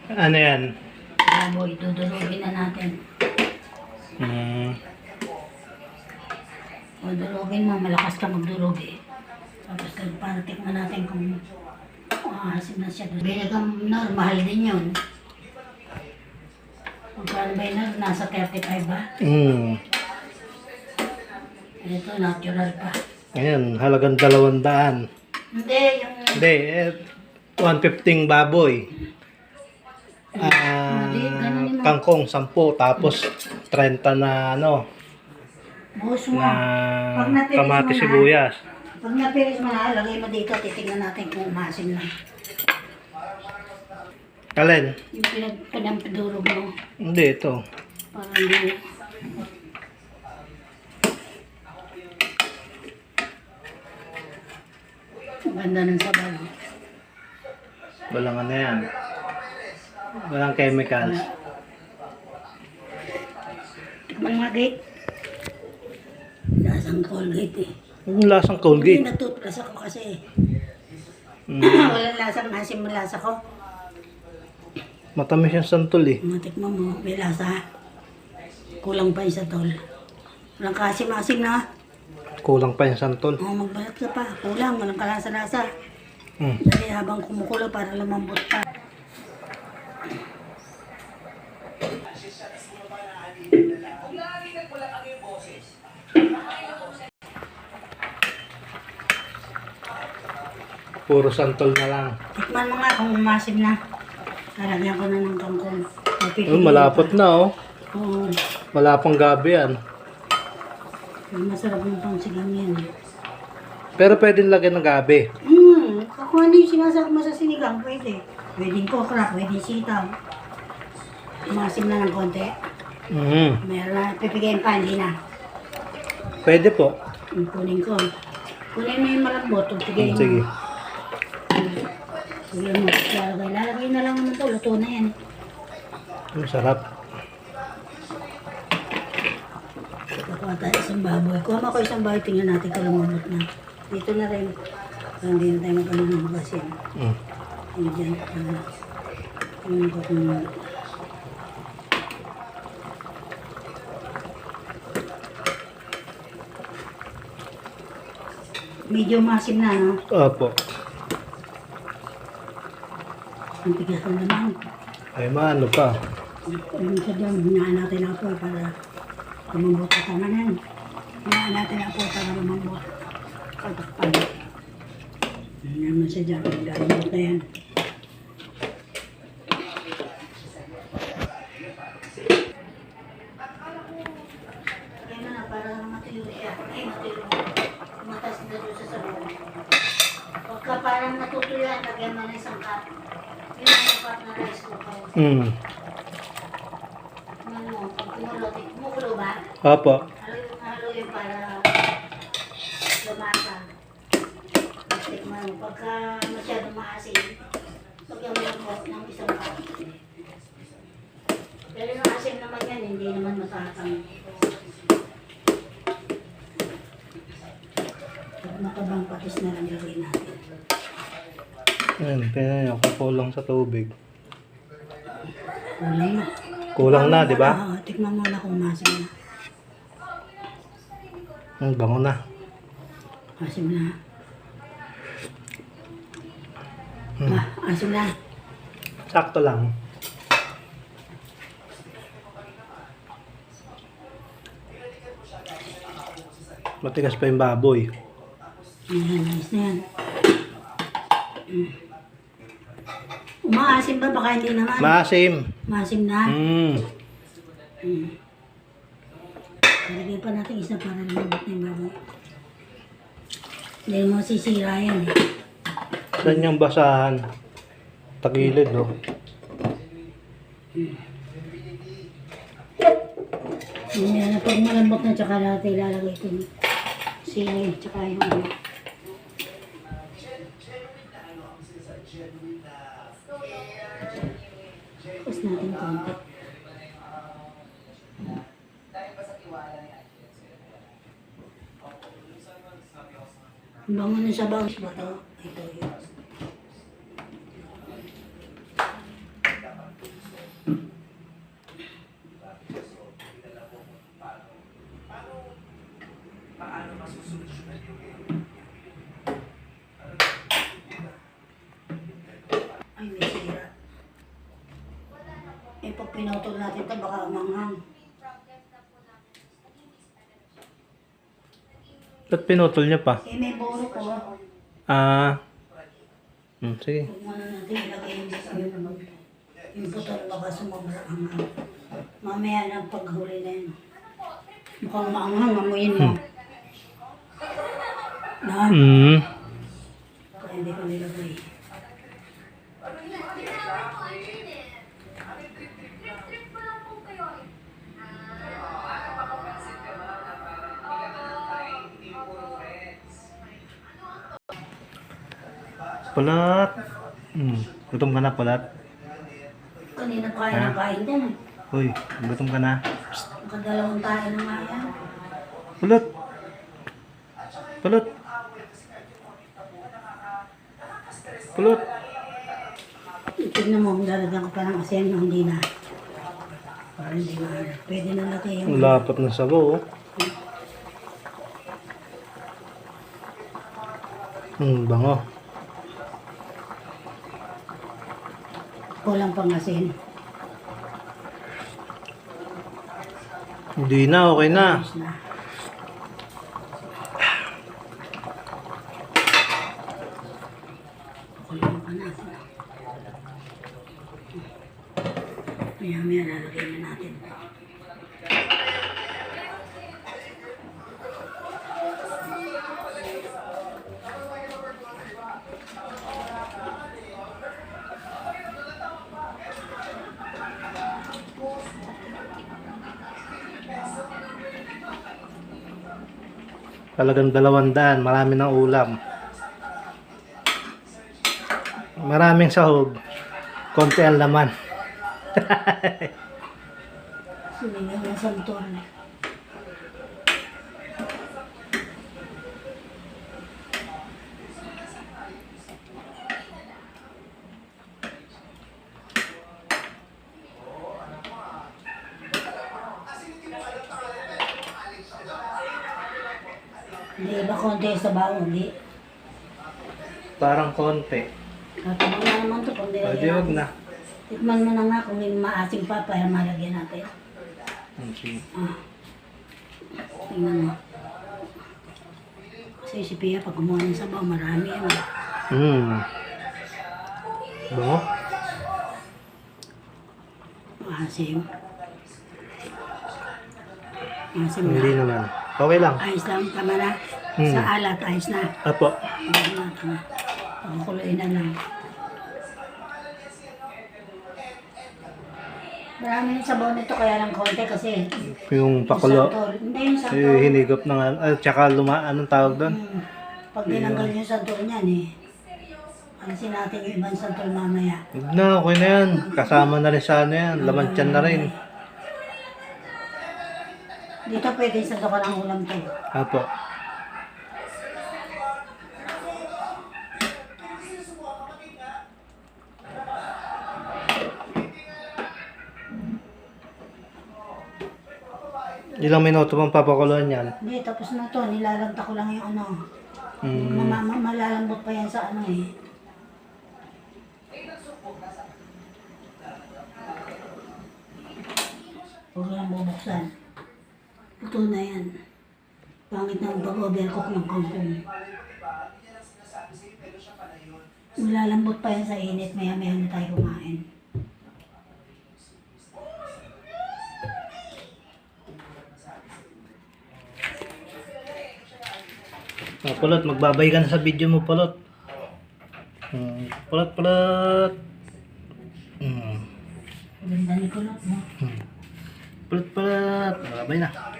Ano yan? Baboy, dudulugin na natin. O dulugin mo, malakas ka magdulog eh. Tapos para tikman natin kung asim na siya. Binagang nor, mahal din yun. Magkano ba yun? Nasa 35 ba? Ito, natural pa. Ayan, halagang 200. Hindi, yung... Hindi, 115 baboy. Ganun Kangkong, 10. Tapos 30 na ano, buhos mo. na Pag napilis kamatis mo na, sibuyas. pag napilis mo na, lagay mo dito, titignan natin kung umasim na. Alin? Yung pinagpadurog mo. Hindi, ito. Parang hindi. Ang ganda ng sabaw. Walang ano yan. Walang chemicals. Tikman mga gate. Lasang Colgate eh. Yung lasang Hindi Colgate. na-toothbrush ako kasi eh. Walang lasang asim ang lasa ko. Matamis yung santol eh. Matikman mo, may lasa. Kulang pa yung satol. Walang kasim-asim na. Kulang pa yung santol. Magbalat ka pa. Kulang, walang kalasa-lasa. Dali habang kumukulo para lumambot pa. Puro santol na lang. Tikman mo nga kung umasim na. Karagyan ko na ng kangkong. Malapot na oh. Oo. Wala pang gabi yan. Masarap yung pangsigang yan. Pero pwedeng lagyan ng gabi. Kung ano yung sinasarap mo sa sinigang, pwede. Pwedeng kokra, pwedeng sitaw. Umasim na ng konti. Meron na, pipigayin pa, hindi na. Pwede po. Kunin ko. Kunin mo yung malambot, pipigayin mo. Sige. Sige mo, lalagay na lang naman ito, luto na yan. Masarap. Kukuha tayo isang baboy. Kuha mo ako isang baboy, tingnan natin kung lumabot na. Dito na rin. Parang hindi na tayo magkanunugas yan. Hindi dyan. Tingnan ko kung... Medyo masim na, no? Opo. Ang tigas na naman. Ay maano pa. Yung isa dyan, hinaan natin ako para lumambot ka na yan. Hinaan natin ako para lumambot. Katakpan. Hindi naman siya dyan. Lumambot na yan. Kaya na, para matuyo siya. Ay, matuyo. Matas na doon sa sabon. Pagka parang natutuyuan, lagyan mo na isang cup. Yung mga cup na rice cooker. Ano, pag kumukulo ba? Opo. Haluin para lumasa. Tikman mo. Pagka masyadong maasin, lagyan mo ng isang cup. Pero yung asin naman yan, hindi naman matatang. Matabang patis na lang gawin natin. Ayan, tingnan nyo. Kukulang sa tubig. Kulang na. Kulang na, di ba? Tikman mo na kung masim na. Bango na. Asim na. Asim na. Sakto lang. Matigas pa yung baboy. Ayan, nice na yan. Umaasim ba? Baka hindi naman. Maasim. Maasim na. Mm. Lagyan pa natin isa para lumabot na yung baboy. Hindi mo sisira yan eh. Saan yung basahan? Tagilid, no? Yan na pag malambot na tsaka natin ilalagay ito. Sili tsaka yung ano. Tapos natin konti. Bango na sa bangus ba ito? Ito yun. pinutol natin ito, baka umanghang. Ba't pinutol niya pa? Eh, may buro ko. Ah. Sige. Kung ano natin, ilagay yung putol, baka sumobra ang mamaya na paghuli na yun. Mukhang maanghang, amuyin mo. Na? Kaya hindi ko nilagay. Pulat. Gutom ka na, Pulat. Kanina pa kayo nakain din. Uy, gutom ka na. Nakadalawang tayo na nga yan. Pulat. Pulat. Pulat. Tignan mo, kung dalagang ko pa ng asin, hindi na. Parang hindi na. Pwede na laki yung... Ang lapat na sabaw, oh. Bango. Kulang pang asin. Hindi na, okay na. Ayos na. Kulang pang asin. Maya-maya lalagay na natin. Talagang 200, marami ng ulam. Maraming sahog, konti ang laman. Sumigaw ng santol. Hindi ba konti sa baon, hindi? Parang konti. Katamang na naman ito kung Pwede nilagyan wag natin. na. Tikman mo na nga kung yung maasim pa, para malagyan natin. Sige. Tingnan mo. Kasi si Pia, pag kumuha ng sabaw, marami yan. Bango? Maasim. Maasim Hindi na. naman. Okay lang. Ayos lang, tama na. Sa alat, ayos na. Apo. Ayos na, tama. Pagkakuluin na lang. Marami yung sabaw nito, kaya lang konti kasi Yung pakulo. santol. Hindi yung santol. Hinigop na nga. Tsaka anong tawag doon? Pag tinanggal yung santol niyan alisin natin yung ibang santol mamaya. Huwag na, okay na yan. Kasama na rin sa ano yan. Laman tiyan na rin. Dito pwede sa ka ng ulam to. Apo. Ilang minuto pang papakuluan yan? Hindi, tapos na to. Nilalagta ko lang yung ano. Mm. Malalambot pa yan sa ano eh. Huwag lang bubuksan. Ito na yan. Pangit ng pag-overcook ng kangkong. Malalambot pa yan sa init. Maya-maya na tayo kumain. Pulot, magbabay ka na sa video mo, Pulot. Pulot, Pulot. Ganda ni Kulot mo. Pulot, Pulot. Magbabay na.